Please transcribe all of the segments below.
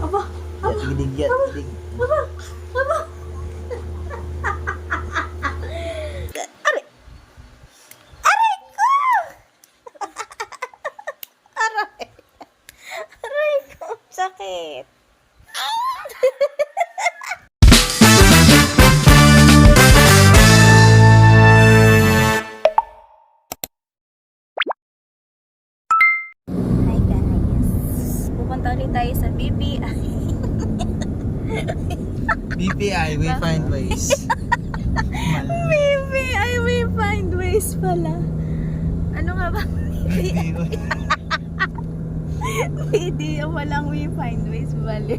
Aba, Tigidig. aba. Aray ko! Aray ko, sakit. Hi guys. Pupunta ulit tayo sa BPI. BPI, we find ways. BPI, we find ways pala. Ano nga ba? Video walang we find ways bali.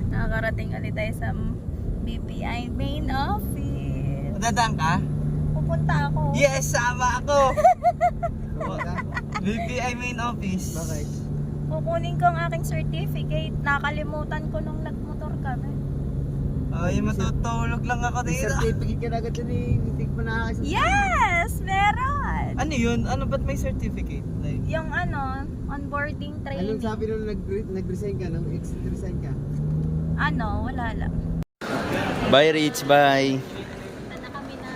Nakakarating ulit tayo sa BPI main office. Dadaan ka? Pupunta ako. Yes, sama ako. BPI main office. Bakit? Kukunin ko ang aking certificate. Nakalimutan ko nung nagmotor kami. Ay, matutulog lang ako dito. Certificate ka na agad dyan eh. Hindi ko na Yes! Meron! Ano yun? Ano ba't may certificate? Like, Yung ano, onboarding Anong training. sabi nung nag-resign ka? Nung ex-resign ka? Ano, wala lang. bye Rich, bye. Punta na kami na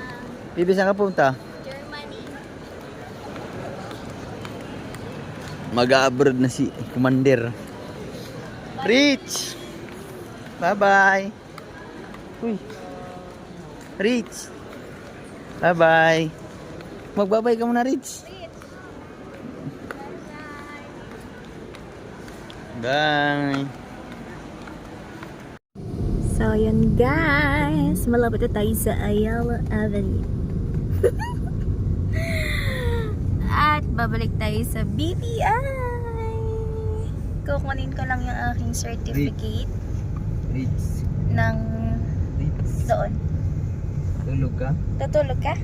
Bibi, saan ka punta? Germany. Mag-abroad na si Commander. Rich! Bye-bye. Uy. Rich! Bye-bye. Magbabay ka muna, Rich. Bye. So, yun guys. Malapit na tayo sa Ayala Avenue. At babalik tayo sa BPI. Kukunin ko lang yung aking certificate Rich. ng Rich. doon. Tulog ka? Tutulog ka?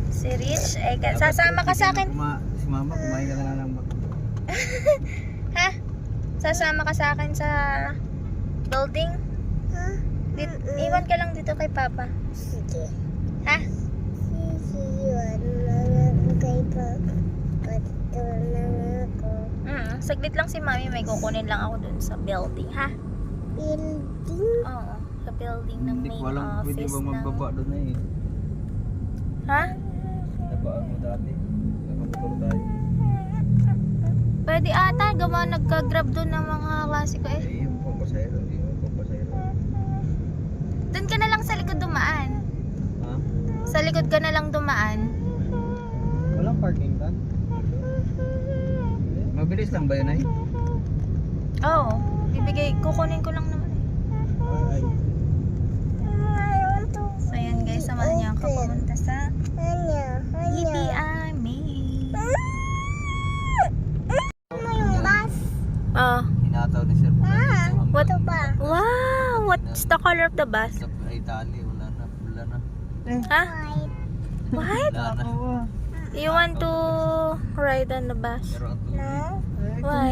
Si Rich, ay sasama ka sa akin. Si mama, kumain ka na lang ba? Ha? Sasama ka sa akin sa building? Iwan ka lang dito kay Papa. Sige. Ha? Iwan lang ako kay Papa. Patulang ako. Saglit lang si Mami, may kukunin lang ako dun sa building, ha? Building. Oo, sa building ng Hindi main ko alam pwede office bang magbaba doon na eh. Ha? Nabaan mo dati. Nakamotor tayo. Pwede ata, gawa nagka-grab dun ng mga klase ko eh. Eh, yung pampasayro. Yung pampasayro. Dun ka na lang sa likod dumaan. Ha? Sa likod ka na lang dumaan. Walang parking doon? Mabilis lang ba yun ay? Oo, kukunin ko lang naman eh. Ay. So yan guys, samahan niyo ako pumunta sa BPI main. Ano yung bus? Oh, Hinataw ni Sir Bukan. what? Wow, what's the color of the bus? Sa Italy, wala na. Ha? What? Wala na. You want to ride on the bus? Pero ang tubig. Why?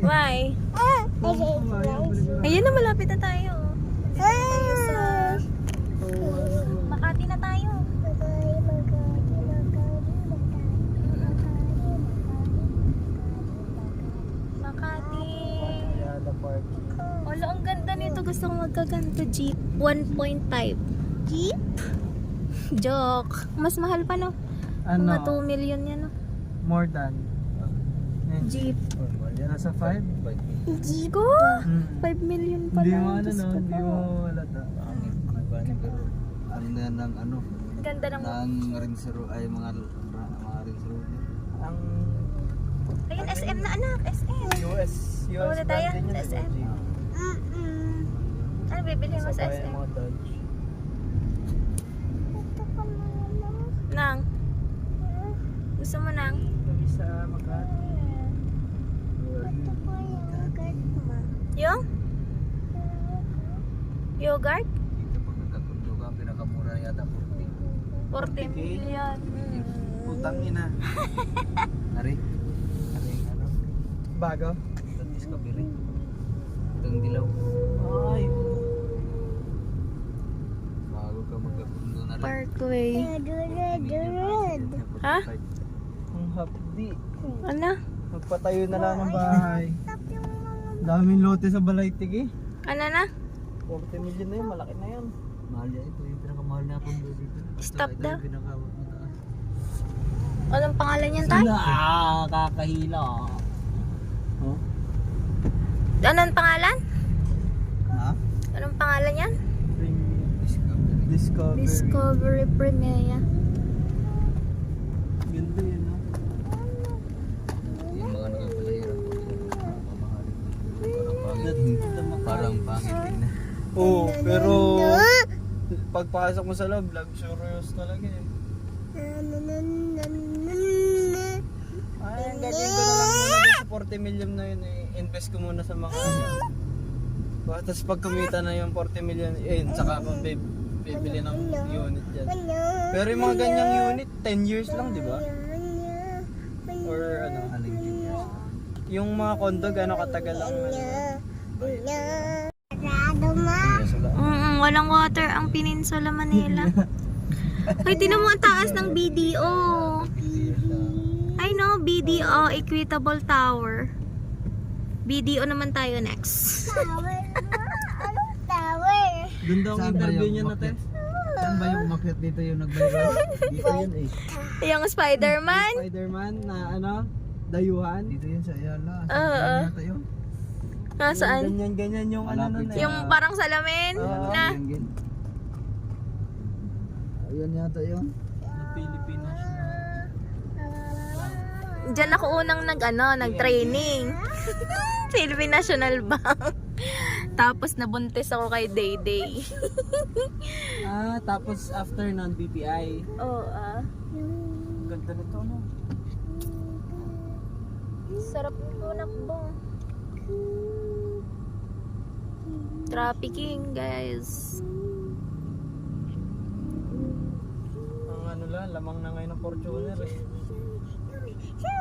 Why? Ayun na, malapit na tayo. Dito na tayo sa Makati na tayo. Makati. Wala, ang ganda nito. Gusto ko magkaganto Jeep. 1.5. Jeep? Joke. Mas mahal pa no? Mga 2 million yan no? More than. Jeep. Yan nasa 5? Jeep ko? 5 million pa Hindi lang. mo ano Diyos no, ko hindi po. mo halata. Pero ano na ng ano? Ganda ng... Ng Range Rover ay mga Range Rover. Ang Ayun, SM na anak. SM. US Wala tayo brand din sa yan, SM. Jeep. Ano bibili mo sa Sabay SM? ang mga Dodge. Nang? Gusto mo nang? Kami sa Makati. Yung? Yogurt? Dito pag nagkakundo ka, pinakamura yata 40. 40 million. Putang ina. Ari ano? Bago? Itong Discovery. Itong dilaw. Ay. Bago ka magkakundo na rin. Parkway. Ha? Ang hapdi. Ano? Magpatayo na lang ng bahay. Daming lote sa Balaytig eh. Ano na? 40 million na yun, malaki na yan. Mahal yan. Ito yung pinakamahal na condo dito. Stop ito daw. yung pinakamataas. Anong pangalan niyan, tay? Kakahila. Oh? Anong pangalan? Ha? Anong pangalan yan? Discovery. Discovery Premier. Ganda yun, no? Yung mga nagpapalahirap. Parang pangit tingnan. Oo, pero pagpasok mo sa loob, luxurious talaga eh. Ay, ang gagawin ko na lang muna dun sa 40 million na yun eh. Invest ko muna sa mga tapos pag kumita na yung 40 million, saka ako bibili ng unit dyan. Pero yung mga ganyang unit, 10 years lang, di ba? Or ano? Aling years. Yung mga condo, gano'ng katagal lang? Walang water ang Peninsula Manila. Ay, tinan mo ang taas ng BDO. I know, BDO, Equitable Tower. BDO naman tayo next. Doon daw ang interview niya natin. Saan ba yung umakyat dito yung nag-viral? Dito yun eh. Yung Spider-Man. Spider-Man na ano, dayuhan. Dito yun sa Ayala. Oo. Yata yun. Nasaan? Ganyan yung ano Malapit nun sa- eh. Yung parang salamin Oo. na. Ayan yata yun. Pilipinas. Diyan ako unang nag-training. Philippine National Bank. Tapos nabuntis ako kay Dayday. Tapos after nun, BPI. Oo, Ganda nito, no? sarap tumakbo. Trafficking, guys. Ang ano lang, lamang na ngayon ng Fortuner eh.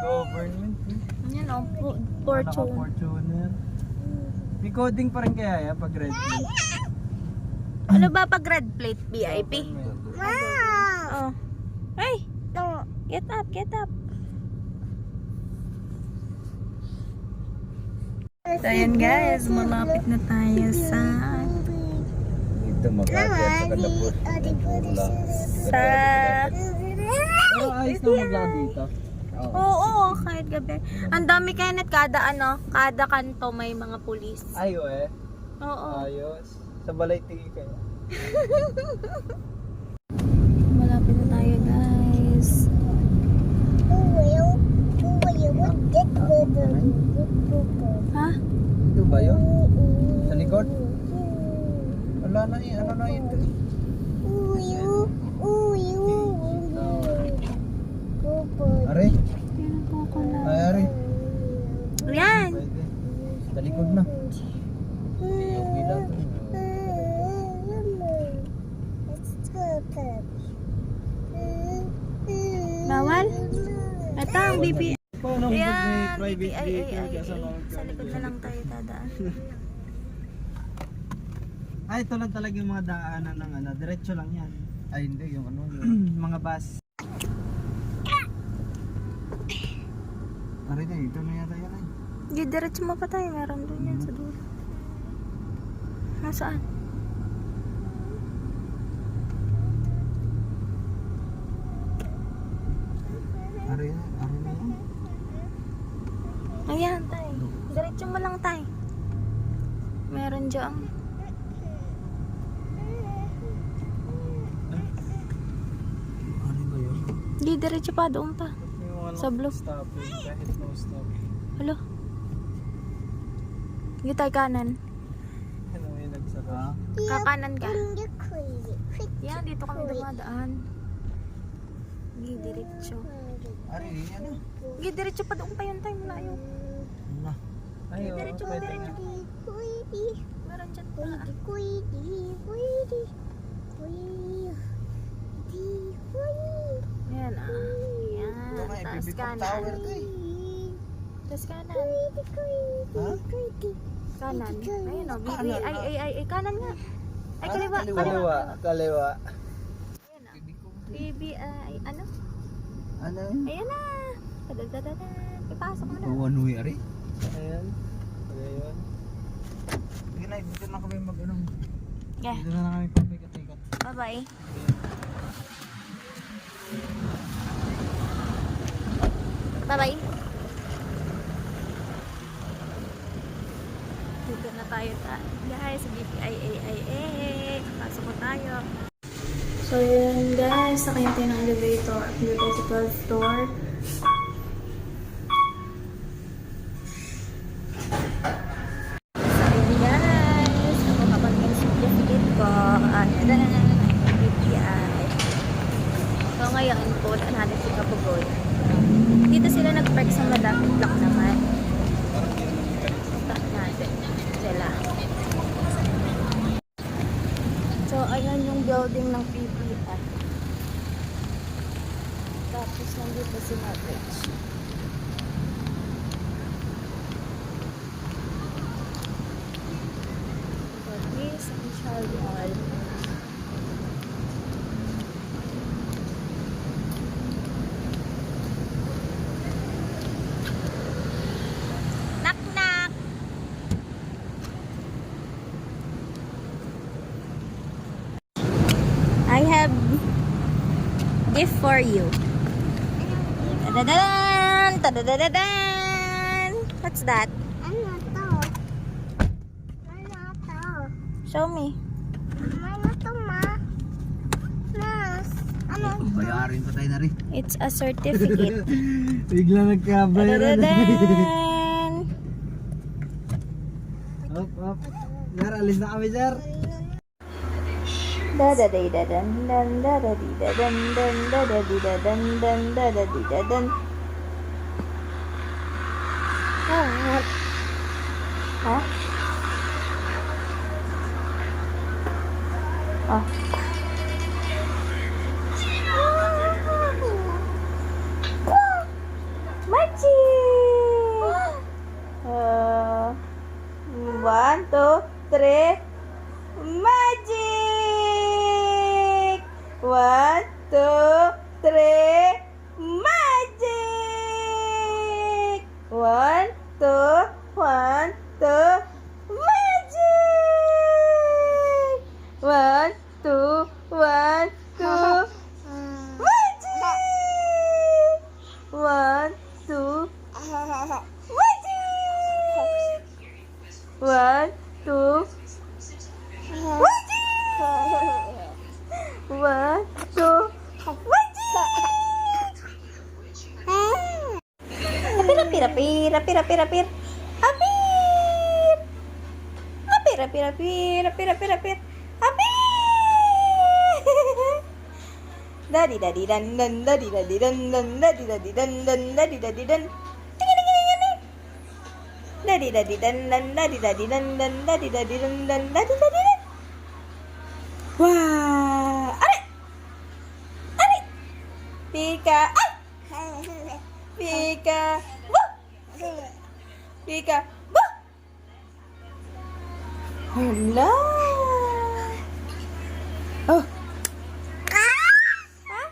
Government. Yan o, Fortune. Fortune. Fortuner. May coding pa rin kaya ya pag red plate. Ano ba pag red plate, VIP? Government. Oh. Hey! Get up, get up. So ayan guys, malapit na tayo sa Dito Makati at saka Dapur. Pero ayos na magla dito. Oo, kahit gabi. Ang dami Kenneth, kada kanto may mga pulis. Ayo eh. Oo. Ayos. Sa Balaytig kayo. Malapit na tayo guys. Ha? Ito ba yun? Sa likod? Wala na eh. Ano na ito? Are? Yan ang coconut. Ay, are. Yan! Pwede. Sa likod na. Yung bilang to. Bawal? Ito ang BB. Paano kung may Yan, private BBI. vehicle ka sa mga Sa likod na lang tayo dadaan. Ay, ito lang talaga yung mga daanan ng ano. Diretso lang yan. Ay, hindi. Yung ano yun. Mga bus. Are na, ito na yata yan ay. Di, diretso mo pa tayo. Meron doon yan sa dulo. Nasaan? Are na yan. Ayan tayo. Diretso mo lang tayo. Meron dyan. Ano ba yun? Di, diretso pa. Doon pa. Yung ano, Sa blue. stopping, kahit no stop. Halo. Hindi tayo kanan. Ano yung nagsara? Ha? Kakanan ka. Yan, dito kami dumadaan. Di, diretso. Are, yan na. Di, diretso pa. Doon pa yun tayo. Malayo. Na. Ay, oo, Diretso mo, pwede diretso. nga. Meron dyan pa. Yan ah. Yan. Ito nga, Taas Bibig kanan. Tower to eh. Taas kanan. Ha? Kanan. Ayun o. Ay, kanan nga. Ay, kaliwa. Kaliwa, kaliwa. Ayun, ah. BBI, ano? Ano? Ayan na! Tadadadada. Ipasok mo na. One way, ari. Ayan. Ayan. Sige na, dito na kami mag-ano. Yeah. Dito na kami papikat-ikat. Bye-bye. Bye-bye. Dito na tayo guys sa BPIAIA. Pasok ko tayo. So yun guys, sakay tayo ng elevator. Dito tayo sa 12th floor. So yun guys, ako kapag yung certificate ko. Ayan na BPI. So ngayon, punta natin si Kapugoy. Dito sila nag-park sa madaming block naman. Punta natin sila. So, ayan yung building ng PPI. Tapos, nandito si Matrix. But this, ang Charlie Hall. Knock, knock! I have gift for you. Tadadadan! Tadadadadan! What's that? Ano to? Ano to? Show me. Ano to, ma? Mas, ano to? Bayarin pa tayo na rin. It's a certificate. Bigla nagkabayaran. Tadadadan! Hop, hop. Sir, alis na kami, sir. Dadadidadan, dan, dadadidadan, dan, dadadidadan, dan, dadadidadan. What? Huh? Oh. Magic! 1, 2, 3. Magic! 1, 2, 3. Magic! 1, 2, 1, 2. Magic! 1, 2, 1, 2. Magic! 1, 2. Magic! 1, 2. 1, 2. Apir, apir, apir, apir, apir. Apir. Apir, apir, apir, apir, apir, apir. Apir. Dadi dadi dan dan dadi dadi dan dan dadi dadi dan dan dadi dadi dan. Dadi dadi dan dan dadi dadi dan dan dadi dadi dan dan dadi dadi dan. Wah, are. Are. Pika. Ay. Pika. Wah. Pika. Wah. Hala. Oh. Hah?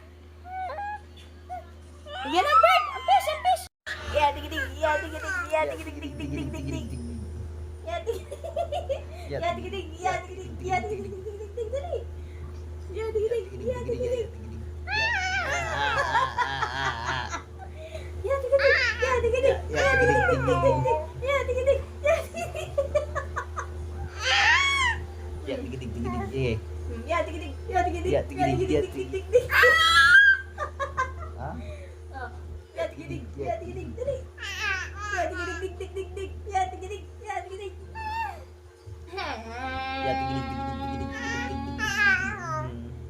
Yan ang bird. Ang fish, ang fish. Ya, dig-dig. Ya, dig-dig. Ya, dig-dig, dig, dig, dig, dig, dig. Ya, dig-dig. Ya, dig-dig. Ya, dig-dig. Ya, dig-dig, dig, dig, dig, dig, dig. Ya, dig-dig. Ya, dig-dig. Ya, dig-dig. Ya, dig-dig. Ya, dig-dig, dig, dig, dig, dig. Ya, dig-dig. Ya, dig-dig. Ya, tigidig-tigidig. Eh. Ya, dig-dig. Ya, dig-dig. Ya, Ya, dig-dig. dig-dig, Ya, dig, dig, dig, dig. Ha? Oh. Ya, dig-dig. Ya, dig-dig, dig. Ya, dig-dig, dig, dig, dig, dig. Ya, dig-dig. Ya, dig-dig. Ya, tigidig-tigidig.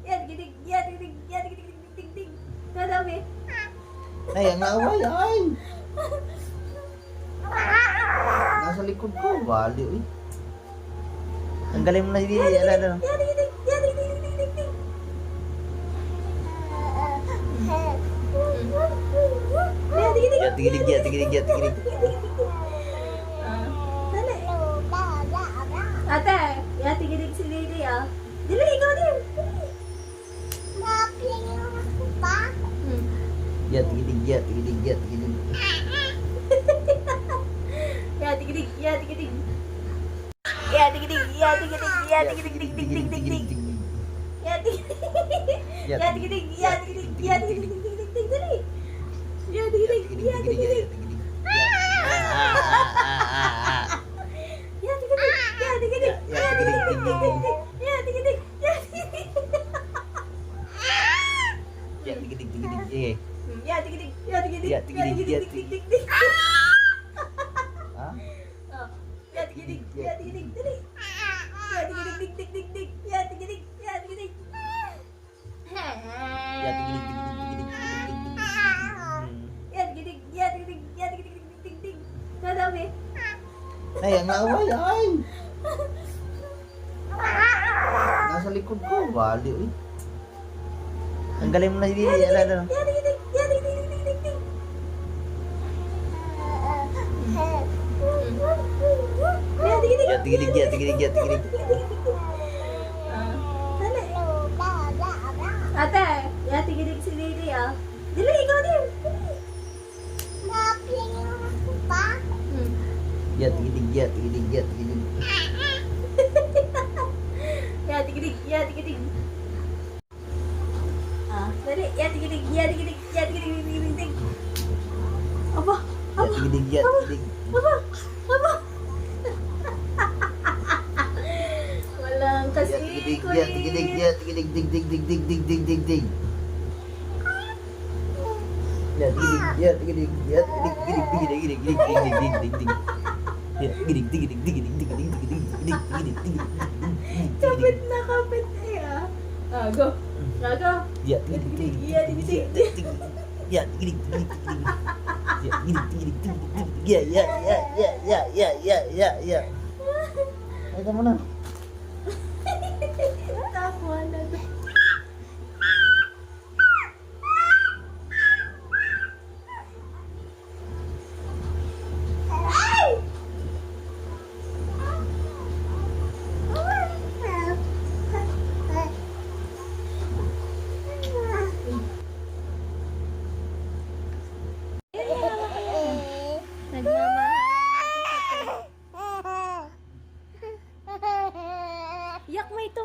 Ya, dig-dig. Ya, dig-dig. Ya, dig-dig, dig, dig, dig. Dadami. Ay, ang away, ay. Nasa likod ko, bali, eh. Tanggalin mo na hindi, ala. Ya, dig-dig. Ya, dig-dig, dig, dig, dig, dig. Ya, dig-dig. Ya, tigidig, ya, tigidig, ya, tigidig. Dali. Ate, ya, tigidig si Lily, ah. Dili, ikaw din. Ya, tigidig, ya, tigidig, ya, tigidig. Ya, tigidig, ya, tigidig. Ya, tigidig, ya, tigidig, ya, tigidig, dig, dig, dig, dig, dig. Ya, tigidig. Ya, tigidig, ya, tigidig, ya, tigidig, dig, dig, dig, dig, dig. Ya, tigidig, ya, tigidig. Ya, tigidig, ya, tigidig, ya, tigidig, dig, dig, dig, dig. Ya, tigidig, ya, tigidig. Ya, tigidig, tigidig, eh. Ya, tigidig, ya, tigidig, Ya, ya, tigidig, tigidig, ya, dig, dig, tigidig. dig, dig. Hah? Oh. Ya, tigidig, ya, tigidig, dig. Ya, tigidig, dig, dig, dig, dig. Ya, tigidig, ya, tigidig. Ya, tigidig, tigidig, tigidig, tigidig, tigidig. Ya, tigidig, ya, tigidig, ya, tigidig, dig, dig, dig. Nadami. Ay, ang away, ay! Nasa likod ko, bali, uy. Tanggalin mo na si Didi, ala, ala. Ya, tigidig, ya, tigidig, dig, dig, dig, dig. Ya, tigidig, Ya, tigidig, ya, tigidig, ya, tigidig. Dali. Ate, ya, tigidig si Didi, ah. Dili, ikaw din. Ya, tigidig, ya, tigidig, ya, tigidig. Ya, tigidig, ya, tigidig. Dali, ya, tigidig, ya, tigidig, ya, tigidig, dig, dig, dig. Apa? Ya, tigidig, ya, tigidig. Apa? Apa? Walang Ya, kasi tigidig, ya, tigidig, ya, tigidig, dig, dig, dig, dig, dig, dig, dig, dig. Ya, tigidig, ya, tigidig, ya, tigidig, tigidig, tigidig, tigidig, tigidig, tigidig, tigidig, tigidig. Ya, tigidig, tigidig, tigidig, tigidig, tigidig, tigidig, tigidig, tigidig, tigidig. kapit na kapit eh ah. Go. Go. Ya, tigidig, tigidig, Ya, tigidig. tigidig. Ya, tigidig, tigidig, tigidig. Ya, tigidig, tigidig, tigidig, tigidig. Ya, ya, ya, ya, ya, ya, ya, ya, ya. Ay, tama na. Tawa na to. Nagmamahal. Yak mo ito.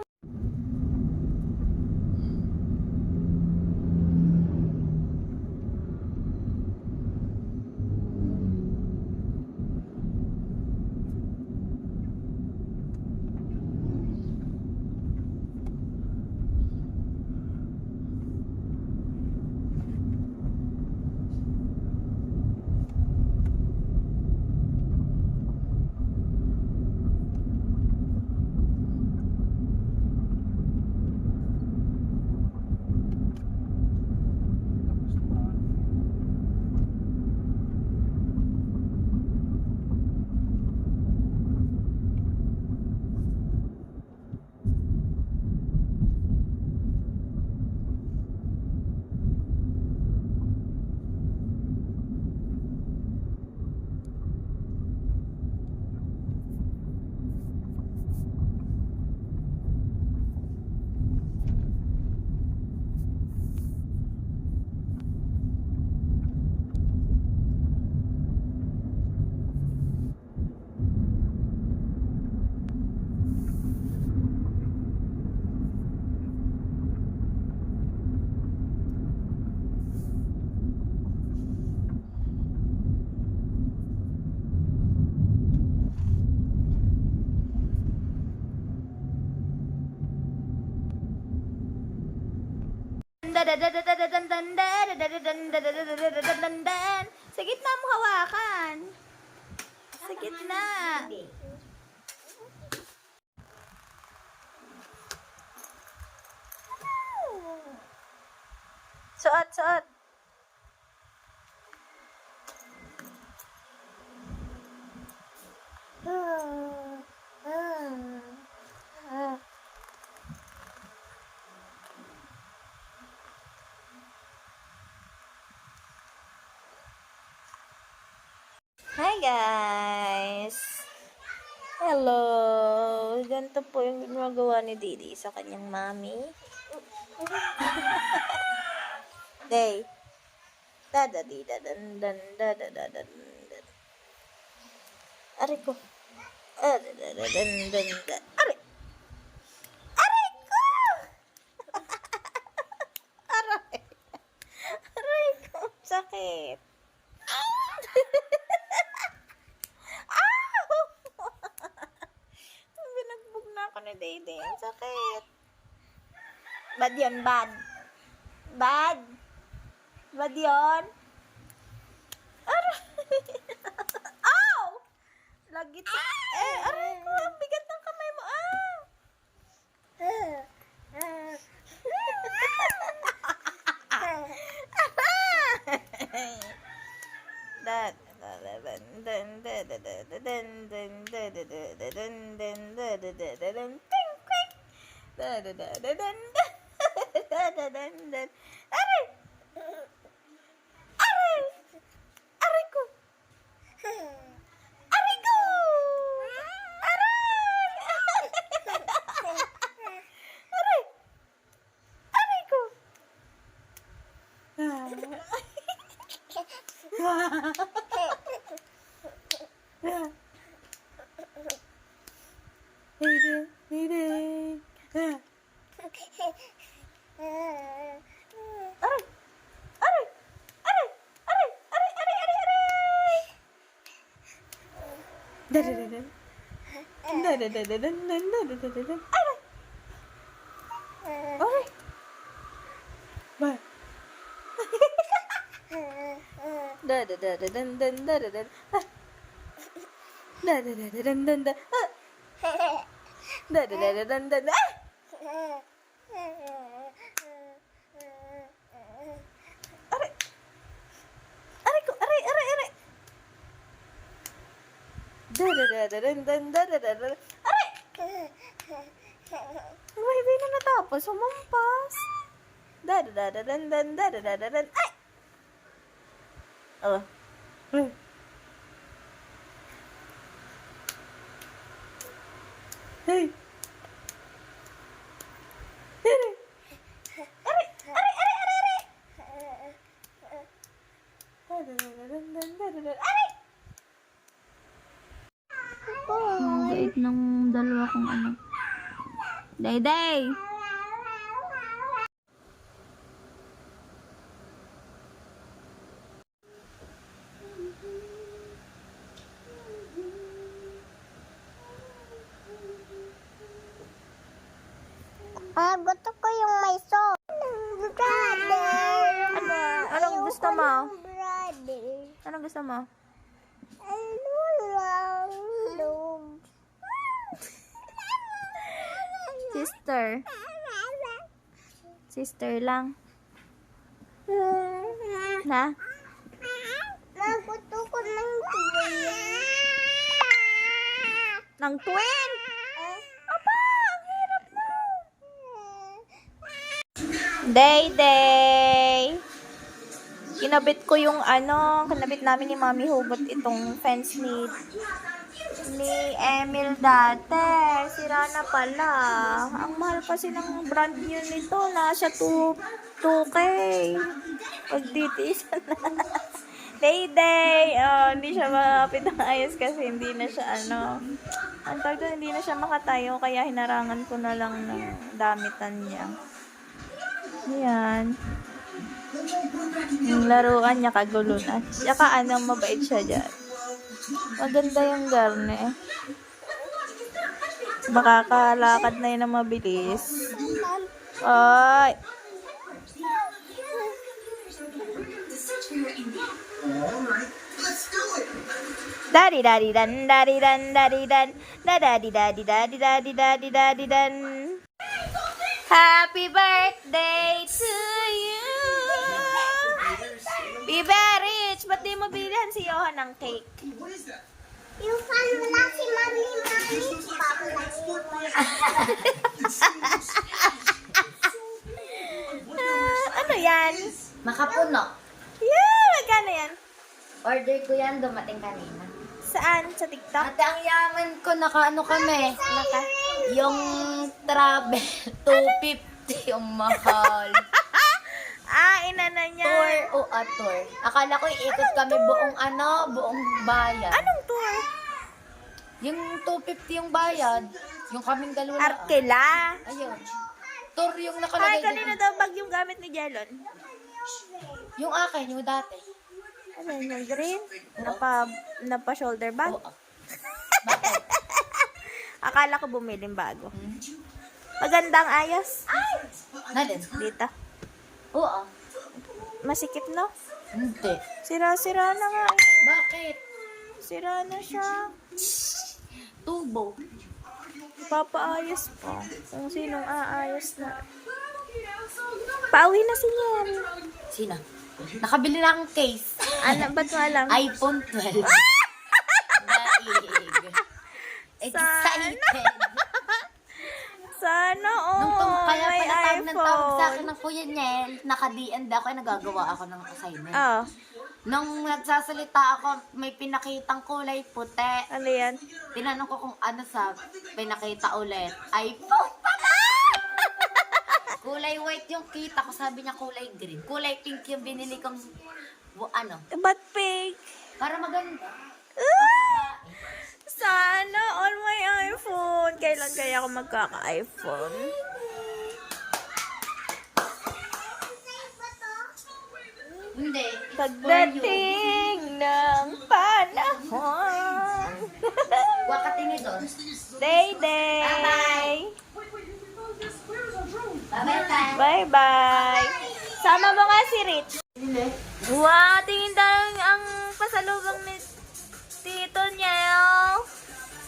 Sa gitna mo hawakan. Sa gitna. Suot, suot. Hi guys! Hello! Ganito po yung ginagawa ni Didi sa kanyang mami. Day. Da-da-di-da-dan-dan-da-da-da-dan-dan. Aray ko. Da-da-da-dan-dan-dan. Aray! Aray ko! Aray! Aray ko! Sakit! Ow! Binagbog na ako ni Dede. Ang sakit. Bad yun, bad. Bad. Bad yun. Aray. Ow! Lagit. Aray ko. Ang bigat ng kamay mo. Aray! Aray! Aray ko! Aray ko! Aray! Aray! Aray ko! Aray! Aray! Aray! Aray! Aray! Aray! Aray! Aray! Dadadadan. Dadadadadan. Dadadadadan. Aray! Aray! Ba? Dadadadadan. Dadadadan. Dadadadadan. Dadadadadan. Aray! Aray ko! Aray! Aray! Aray! Dadadadadan. Aray! Ay, hindi na natapos. Sumampas. Dadadadadan. Ay! Oh. Hey! Aray! Aray! Aray! Aray! Aray! Aray! Aray! Ang bait ng dalawa kong anak. Day! Gusto ko yung may sauce. Brother. Anong gusto mo? Brother. Anong gusto mo? Ano lang? Love. Sister. Sister lang. Na? Gusto ko ng twin. Ng twin? Aba, ang hirap na. Day! Kinabit ko yung kinabit namin ni Mami Hugot itong fence ni Emil dati. Sira na pala. Ang mahal kasi ng brand new nito. Nasa 2K. Pagtitiisan na. Day! Hindi siya makapit ng ayos kasi hindi na siya ang tawag doon, hindi na siya makatayo kaya hinarangan ko na lang ng damitan niya. Ayan. Yung laruan niya kagulo na. Tsaka mabait siya dyan. Maganda yung garne. Makakalakad na yun ng mabilis. Ay! Daddy-dan. Daddy-dan. Happy birthday to you! Bibe, Rich, ba't di mo bilhan si Johan ng cake? Yung fan wala si Mami. Ano yan? Makapuno. Yeah, magkano yan? Order ko yan, dumating kanina. Saan? Sa TikTok? Ate, ang yaman ko, nakaano kami. Yung travel, 250 yung mahal. Inana niya. Tour o tour. Akala ko iikot kami buong bayan. Anong tour? Yung 250 yung bayad. Yung kaming dalawa lang. Arkela. Ayun. Tour yung Ay, nakalagay kanina dito. daw bag yung gamit ni Jelon. Yung akin, yung dati. Ano yun, yung green? Napa shoulder bag? Oo. Akala ko bumiling bago. Magandang ayos. Nalin? Dito. Oo. Masikip, no? Hindi. Sira-sira na nga. Bakit? Sira na siya. Tubo. Papaayos pa. Kung sinong aayos na. Pauwi na si Yan. Sino? Nakabili na akong case. Ano, ba't mo alam? iPhone 12. Daig. Excited. Sana Kaya may pala tawag ng tawag sa akin iPhone. ng Kuya Nel, naka-DND ako, nagagawa ako ng assignment. Oh, Nung nagsasalita ako, may pinakitang kulay puti. ano yan? Tinanong ko kung ano sa pinakita ulit. iPhone pala! Kulay white yung kita ko, sabi niya kulay green. Kulay pink yung binili kong Ba't pink? para maganda. Sana all my iPhone. Kailan kaya ako magkaka-iPhone? Hindi. Pagdating ng panahon. Wakating ito. Day-day. Bye-bye. Bye-bye. Bye-bye. Sama mo nga si Rich. Wow, tingin tayo ang pasalubong ni Tito Niao.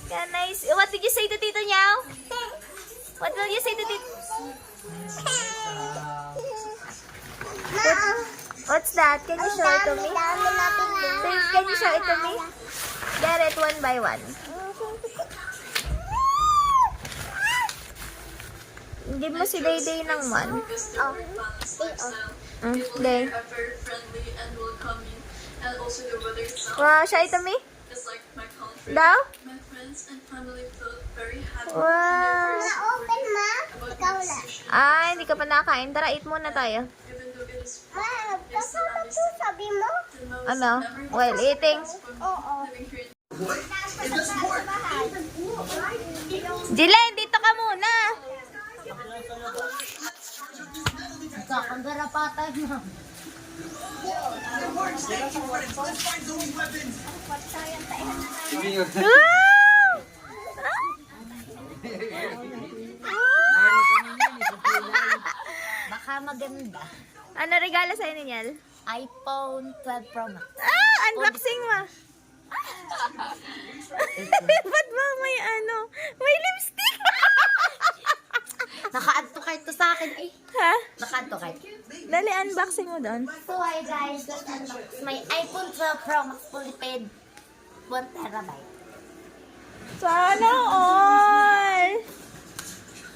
Yeah, nice. What did you say to Tito Niao? What will you say to Tito? What's that? Can you show it to me? Can you show it to me? Get it one by one. Give mo si Day-Day ng one. Day. very friendly and welcoming, and also the weather itself Wow, show it to me. is like my country. Daw? My friends and family felt very happy Wow. Na-open, ma. about Ikaw the lang. decision, Ay, hindi ka pa nakain. Tara, eat muna tayo. even though it is Ma, kasama to, sabi mo? the most Ano? memorable While eating. Oo. living here. Jilen, dito ka muna. Kakangarapatan mo. Wow! Baka maganda. Ano regalo sa'yo ni Niel? iPhone 12 Pro Max. Unboxing mo. Ba't ba may ano? May lipstick. Naka-add to cart to sa akin eh. Ha? Naka-add to cart. Dali, unboxing mo doon. So hi guys, let's unbox my iPhone 12 Pro Max fully paid 1 terabyte. Sana all.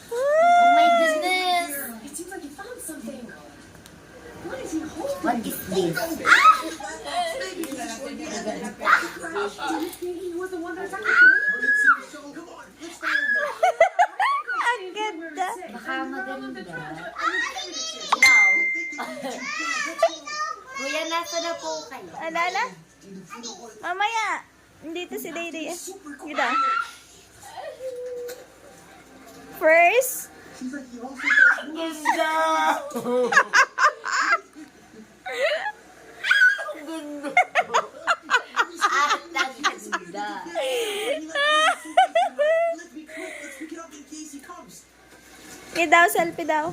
Oh my goodness! What is this? Ang ganda. Baka maganda. Now. Kuya, nasa na po kayo? Alala? Mamaya. Dito si Day-Day. Ganda. First. Ganda. Ah, ganda. Okay daw, selfie daw.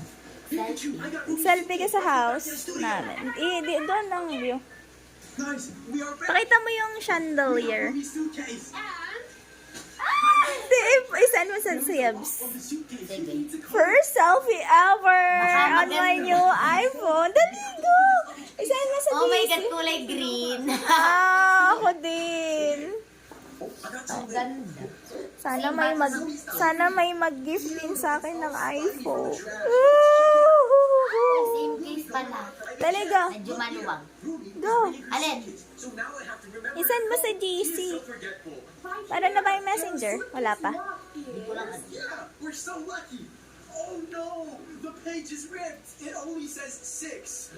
Selfie ka sa house namin. Doon lang view. Pakita mo yung chandelier. Isan mo sa Sibs. Sige. First selfie ever Baka on my maganda. new iPhone. Dali go! Isan mo sa Oh my GC. God, kulay green. Ako din. Ang ganda. Sana may mag-gift din sa akin ng iPhone. Same case pala. Dali go. Medyo maluwag. Go. Alin? Isan mo sa GC. Para na ba yung messenger? Wala pa. Hindi ko lang ano. Oh no! The page is ripped! It only says 6.